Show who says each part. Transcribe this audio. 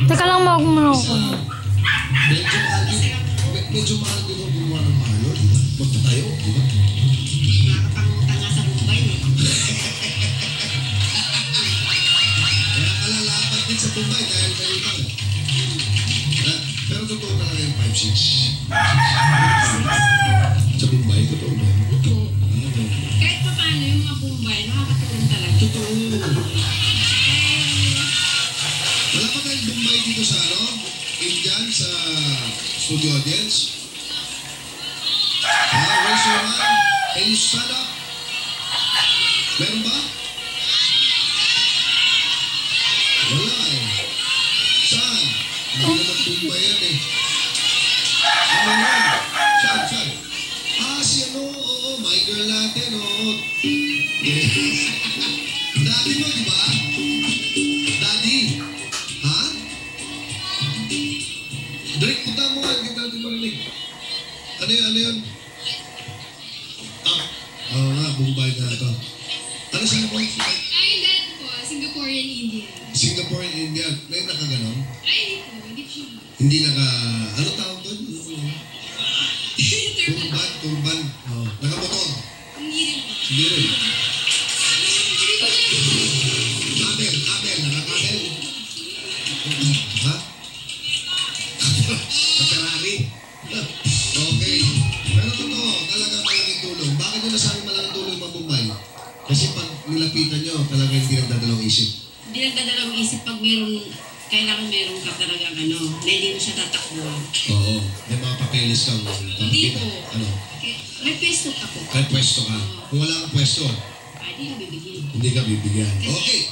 Speaker 1: Teka lang, magmano ko.
Speaker 2: Medyo mahal din ang gumawa ng Marlo, di ba? Punta tayo, di ba?
Speaker 3: Nakakapangutang nga sa Mumbai, eh.
Speaker 2: Kaya kalalapat din sa Mumbai dahil may utang. Pero totoo talaga yung 5-6. Sa Mumbai, totoo ba?
Speaker 3: Totoo. Kahit pa paano yung mga Mumbai, nakakatulong talaga.
Speaker 2: Totoo. Wala pa tayong Mumbai dito sa ano? Indian sa studio audience. Raise your hand. Can you stand up? Meron ba? Wala eh. Saan? Hindi naman Mumbai yan eh. Ano yan? Saan? Ah, si ano? Oo, my girl natin, oo. Daddy mo, di ba? Daddy? Ha? Drake, puta mo nga. Kita natin marinig. Ano yun? Ah, oo nga, Mumbai na ito. Ano saan mo?
Speaker 3: Ay, dad ko, Singaporean Indian.
Speaker 2: Singaporean Indian. May nakaganon?
Speaker 3: Ay, hindi siya.
Speaker 2: Hindi ano tawag doon? Turban. Oh. Nakamotor.
Speaker 3: Hindi rin po.
Speaker 2: Hindi rin.
Speaker 3: Hindi ko alam.
Speaker 2: Kabel. Nakakabel. Ha? Ferrari? Okay. Pero totoo, talaga malaking tulong. Bakit nyo nasabi malaking tulong yung Mumbai? Kasi pag nilapitan nyo, talaga hindi nagdadalawang isip.
Speaker 3: Hindi nagdadalawang isip pag kailangan meron ka talagang na hindi mo siya tatakbo.
Speaker 2: Oo. May mga papeles kang...
Speaker 3: Hindi po.
Speaker 2: Ano?
Speaker 3: May pwesto ako.
Speaker 2: Kahit pwesto ka. Kung wala kang pwesto,
Speaker 3: Ay, hindi ka bibigyan.
Speaker 2: hindi ka bibigyan. Okay.